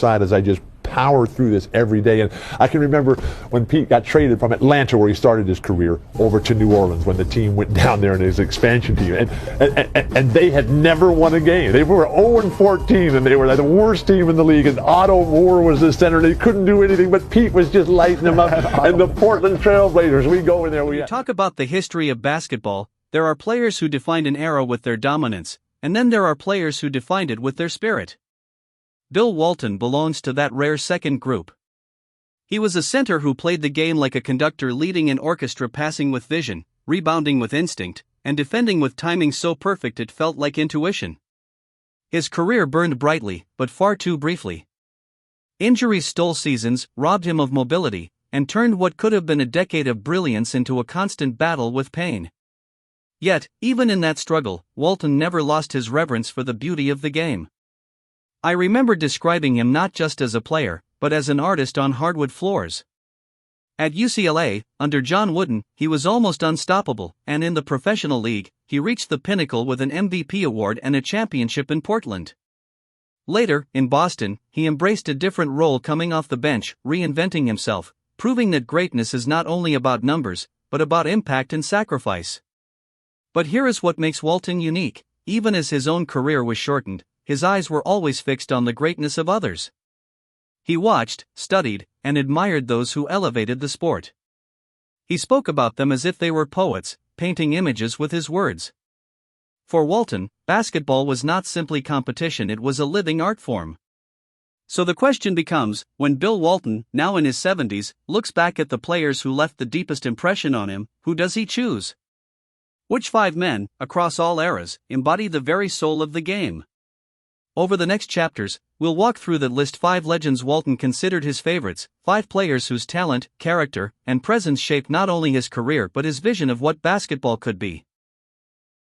side as I just power through this every day. And I can remember when Pete got traded from Atlanta, where he started his career, over to New Orleans when the team went down there in his expansion team. And they had never won a game. They were 0-14, and they were the worst team in the league. And Otto Moore was the center. They couldn't do anything, but Pete was just lighting them up. And the Portland Trailblazers, we go in there. When you talk about the history of basketball, there are players who defined an era with their dominance, and then there are players who defined it with their spirit. Bill Walton belongs to that rare second group. He was a center who played the game like a conductor, leading an orchestra, passing with vision, rebounding with instinct, and defending with timing so perfect it felt like intuition. His career burned brightly, but far too briefly. Injuries stole seasons, robbed him of mobility, and turned what could have been a decade of brilliance into a constant battle with pain. Yet, even in that struggle, Walton never lost his reverence for the beauty of the game. I remember describing him not just as a player, but as an artist on hardwood floors. At UCLA, under John Wooden, he was almost unstoppable, and in the professional league, he reached the pinnacle with an MVP award and a championship in Portland. Later, in Boston, he embraced a different role, coming off the bench, reinventing himself, proving that greatness is not only about numbers, but about impact and sacrifice. But here is what makes Walton unique. Even as his own career was shortened, his eyes were always fixed on the greatness of others. He watched, studied, and admired those who elevated the sport. He spoke about them as if they were poets, painting images with his words. For Walton, basketball was not simply competition, it was a living art form. So the question becomes, when Bill Walton, now in his 70s, looks back at the players who left the deepest impression on him, who does he choose? Which 5 men, across all eras, embody the very soul of the game? Over the next chapters, we'll walk through the list 5 legends Walton considered his favorites, 5 players whose talent, character, and presence shaped not only his career but his vision of what basketball could be.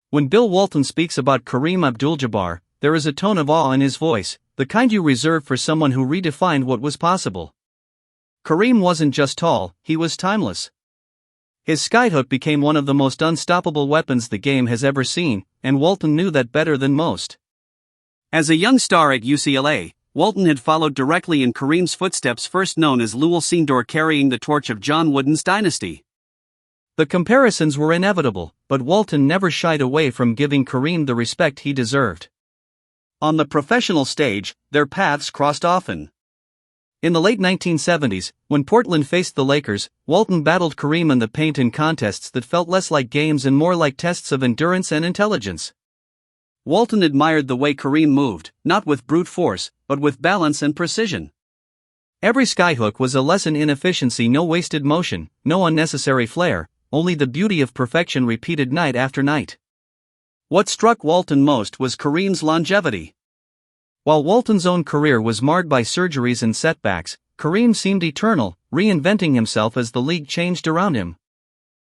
When Bill Walton speaks about Kareem Abdul-Jabbar, there is a tone of awe in his voice, the kind you reserve for someone who redefined what was possible. Kareem wasn't just tall, he was timeless. His skyhook became one of the most unstoppable weapons the game has ever seen, and Walton knew that better than most. As a young star at UCLA, Walton had followed directly in Kareem's footsteps, first known as Lew Alcindor, carrying the torch of John Wooden's dynasty. The comparisons were inevitable, but Walton never shied away from giving Kareem the respect he deserved. On the professional stage, their paths crossed often. In the late 1970s, when Portland faced the Lakers, Walton battled Kareem in the paint in contests that felt less like games and more like tests of endurance and intelligence. Walton admired the way Kareem moved, not with brute force, but with balance and precision. Every skyhook was a lesson in efficiency, no wasted motion, no unnecessary flair, only the beauty of perfection repeated night after night. What struck Walton most was Kareem's longevity. While Walton's own career was marred by surgeries and setbacks, Kareem seemed eternal, reinventing himself as the league changed around him.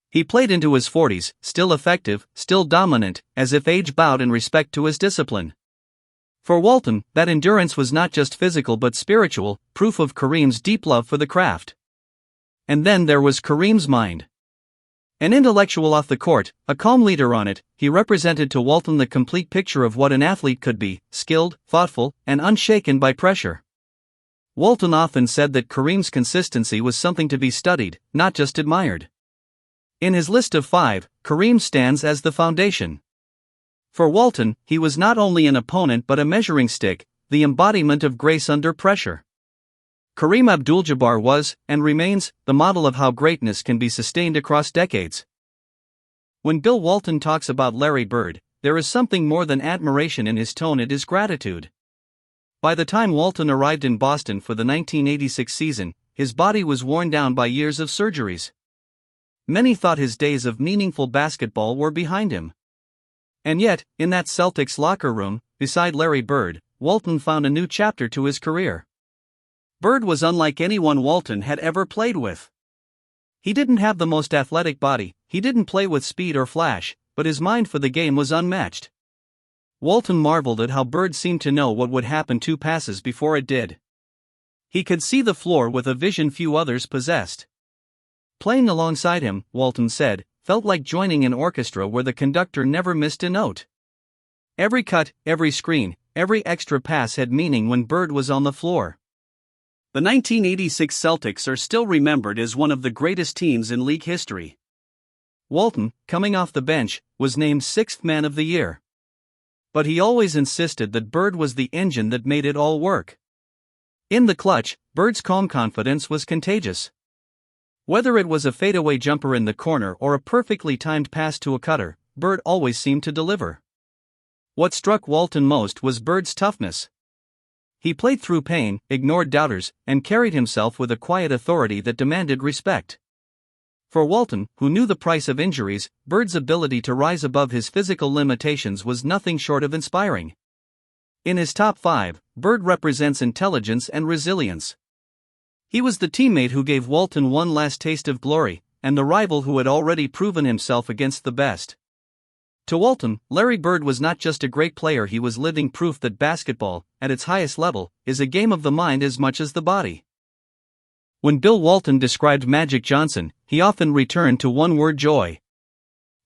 He played into his 40s, still effective, still dominant, as if age bowed in respect to his discipline. For Walton, that endurance was not just physical but spiritual, proof of Kareem's deep love for the craft. And then there was Kareem's mind. An intellectual off the court, a calm leader on it, he represented to Walton the complete picture of what an athlete could be, skilled, thoughtful, and unshaken by pressure. Walton often said that Kareem's consistency was something to be studied, not just admired. In his list of 5, Kareem stands as the foundation. For Walton, he was not only an opponent but a measuring stick, the embodiment of grace under pressure. Kareem Abdul-Jabbar was, and remains, the model of how greatness can be sustained across decades. When Bill Walton talks about Larry Bird, there is something more than admiration in his tone, it is gratitude. By the time Walton arrived in Boston for the 1986 season, his body was worn down by years of surgeries. Many thought his days of meaningful basketball were behind him. And yet, in that Celtics locker room, beside Larry Bird, Walton found a new chapter to his career. Bird was unlike anyone Walton had ever played with. He didn't have the most athletic body, he didn't play with speed or flash, but his mind for the game was unmatched. Walton marveled at how Bird seemed to know what would happen 2 passes before it did. He could see the floor with a vision few others possessed. Playing alongside him, Walton said, felt like joining an orchestra where the conductor never missed a note. Every cut, every screen, every extra pass had meaning when Bird was on the floor. The 1986 Celtics are still remembered as one of the greatest teams in league history. Walton, coming off the bench, was named 6th Man of the Year. But he always insisted that Bird was the engine that made it all work. In the clutch, Bird's calm confidence was contagious. Whether it was a fadeaway jumper in the corner or a perfectly timed pass to a cutter, Bird always seemed to deliver. What struck Walton most was Bird's toughness. He played through pain, ignored doubters, and carried himself with a quiet authority that demanded respect. For Walton, who knew the price of injuries, Bird's ability to rise above his physical limitations was nothing short of inspiring. In his top 5, Bird represents intelligence and resilience. He was the teammate who gave Walton one last taste of glory, and the rival who had already proven himself against the best. To Walton, Larry Bird was not just a great player, he was living proof that basketball, at its highest level, is a game of the mind as much as the body. When Bill Walton described Magic Johnson, he often returned to one word: joy.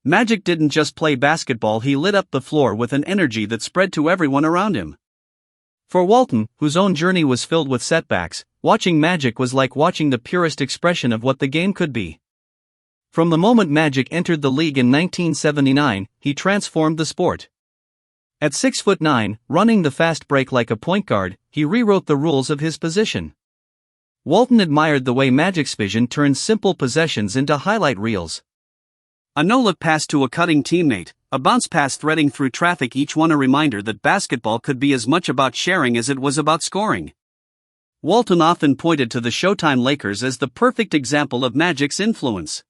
Magic didn't just play basketball, he lit up the floor with an energy that spread to everyone around him. For Walton, whose own journey was filled with setbacks, watching Magic was like watching the purest expression of what the game could be. From the moment Magic entered the league in 1979, he transformed the sport. At 6'9", running the fast break like a point guard, he rewrote the rules of his position. Walton admired the way Magic's vision turned simple possessions into highlight reels. A no-look pass to a cutting teammate, a bounce pass threading through traffic, each one a reminder that basketball could be as much about sharing as it was about scoring. Walton often pointed to the Showtime Lakers as the perfect example of Magic's influence.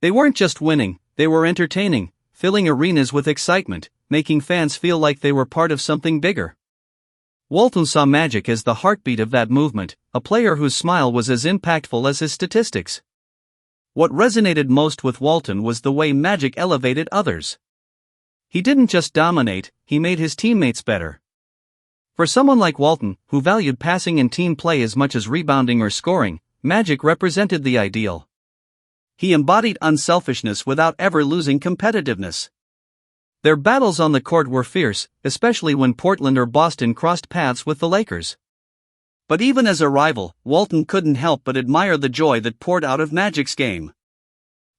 They weren't just winning, they were entertaining, filling arenas with excitement, making fans feel like they were part of something bigger. Walton saw Magic as the heartbeat of that movement, a player whose smile was as impactful as his statistics. What resonated most with Walton was the way Magic elevated others. He didn't just dominate, he made his teammates better. For someone like Walton, who valued passing and team play as much as rebounding or scoring, Magic represented the ideal. He embodied unselfishness without ever losing competitiveness. Their battles on the court were fierce, especially when Portland or Boston crossed paths with the Lakers. But even as a rival, Walton couldn't help but admire the joy that poured out of Magic's game.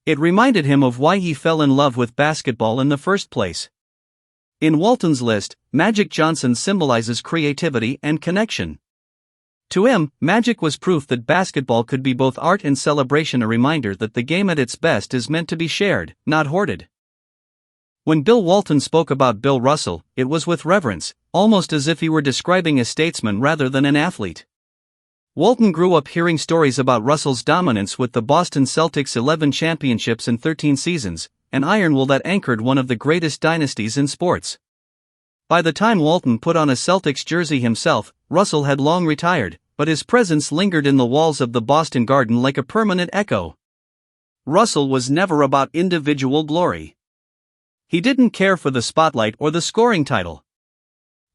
It reminded him of why he fell in love with basketball in the first place. In Walton's list, Magic Johnson symbolizes creativity and connection. To him, Magic was proof that basketball could be both art and celebration, a reminder that the game at its best is meant to be shared, not hoarded. When Bill Walton spoke about Bill Russell, it was with reverence, almost as if he were describing a statesman rather than an athlete. Walton grew up hearing stories about Russell's dominance with the Boston Celtics' 11 championships in 13 seasons, an iron will that anchored one of the greatest dynasties in sports. By the time Walton put on a Celtics jersey himself, Russell had long retired, but his presence lingered in the walls of the Boston Garden like a permanent echo. Russell was never about individual glory. He didn't care for the spotlight or the scoring title.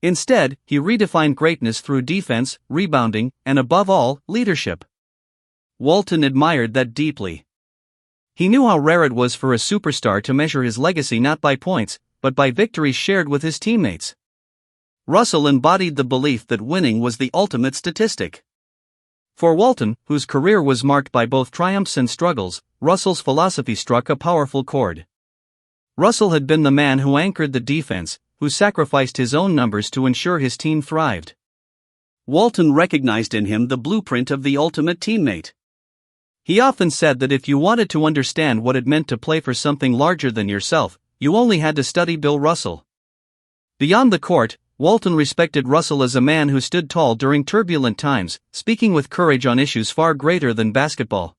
Instead, he redefined greatness through defense, rebounding, and above all, leadership. Walton admired that deeply. He knew how rare it was for a superstar to measure his legacy not by points, but by victories shared with his teammates. Russell embodied the belief that winning was the ultimate statistic. For Walton, whose career was marked by both triumphs and struggles, Russell's philosophy struck a powerful chord. Russell had been the man who anchored the defense, who sacrificed his own numbers to ensure his team thrived. Walton recognized in him the blueprint of the ultimate teammate. He often said that if you wanted to understand what it meant to play for something larger than yourself, you only had to study Bill Russell. Beyond the court, Walton respected Russell as a man who stood tall during turbulent times, speaking with courage on issues far greater than basketball.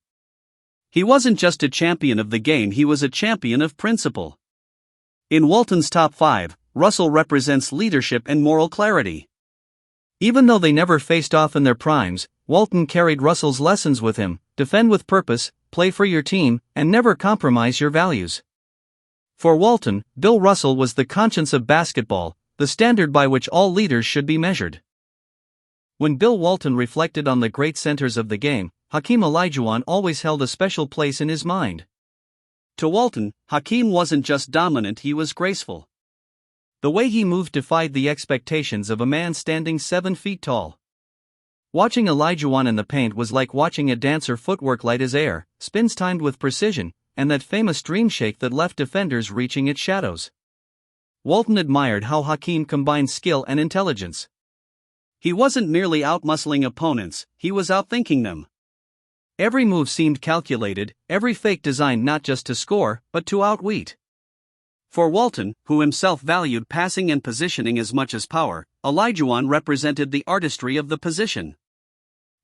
He wasn't just a champion of the game, he was a champion of principle. In Walton's top 5, Russell represents leadership and moral clarity. Even though they never faced off in their primes, Walton carried Russell's lessons with him: defend with purpose, play for your team, and never compromise your values. For Walton, Bill Russell was the conscience of basketball, the standard by which all leaders should be measured. When Bill Walton reflected on the great centers of the game, Hakeem Olajuwon always held a special place in his mind. To Walton, Hakeem wasn't just dominant, he was graceful. The way he moved defied the expectations of a man standing 7 feet tall. Watching Olajuwon in the paint was like watching a dancer, footwork light as air, spins timed with precision, and that famous dream shake that left defenders reaching its shadows. Walton admired how Hakeem combined skill and intelligence. He wasn't merely outmuscling opponents, he was outthinking them. Every move seemed calculated, every fake designed not just to score, but to outwit. For Walton, who himself valued passing and positioning as much as power, Olajuwon represented the artistry of the position.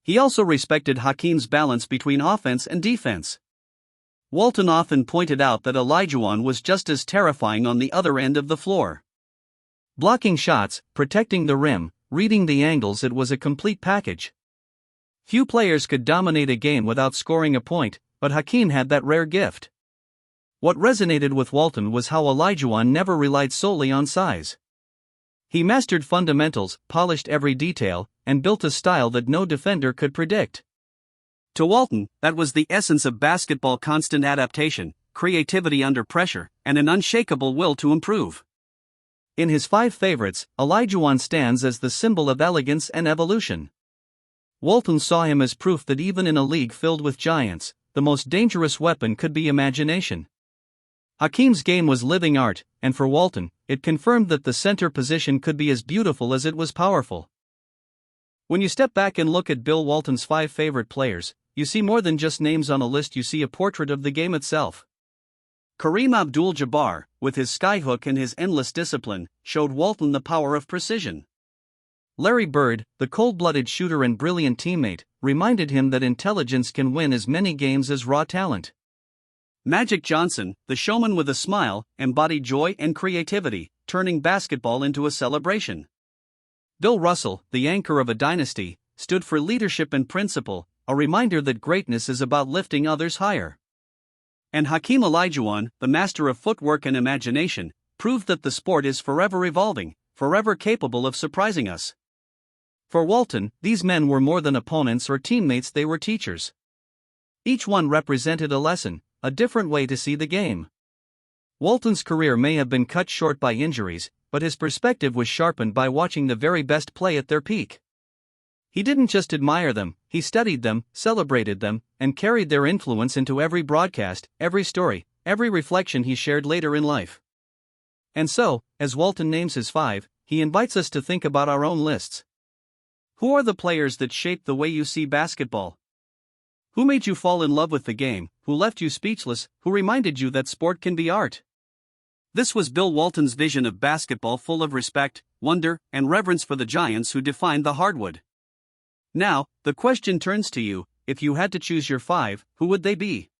He also respected Hakeem's balance between offense and defense. Walton often pointed out that Olajuwon was just as terrifying on the other end of the floor. Blocking shots, protecting the rim, reading the angles, it was a complete package. Few players could dominate a game without scoring a point, but Hakeem had that rare gift. What resonated with Walton was how Olajuwon never relied solely on size. He mastered fundamentals, polished every detail, and built a style that no defender could predict. To Walton, that was the essence of basketball: constant adaptation, creativity under pressure, and an unshakable will to improve. In his 5 favorites, Olajuwon stands as the symbol of elegance and evolution. Walton saw him as proof that even in a league filled with giants, the most dangerous weapon could be imagination. Hakeem's game was living art, and for Walton, it confirmed that the center position could be as beautiful as it was powerful. When you step back and look at Bill Walton's 5 favorite players, you see more than just names on a list, you see a portrait of the game itself. Kareem Abdul-Jabbar, with his skyhook and his endless discipline, showed Walton the power of precision. Larry Bird, the cold-blooded shooter and brilliant teammate, reminded him that intelligence can win as many games as raw talent. Magic Johnson, the showman with a smile, embodied joy and creativity, turning basketball into a celebration. Bill Russell, the anchor of a dynasty, stood for leadership and principle, a reminder that greatness is about lifting others higher. And Hakeem Olajuwon, the master of footwork and imagination, proved that the sport is forever evolving, forever capable of surprising us. For Walton, these men were more than opponents or teammates, they were teachers. Each one represented a lesson, a different way to see the game. Walton's career may have been cut short by injuries, but his perspective was sharpened by watching the very best play at their peak. He didn't just admire them, he studied them, celebrated them, and carried their influence into every broadcast, every story, every reflection he shared later in life. And so, as Walton names his 5, he invites us to think about our own lists. Who are the players that shaped the way you see basketball? Who made you fall in love with the game, who left you speechless, who reminded you that sport can be art? This was Bill Walton's vision of basketball, full of respect, wonder, and reverence for the giants who defined the hardwood. Now, the question turns to you: if you had to choose your 5, who would they be?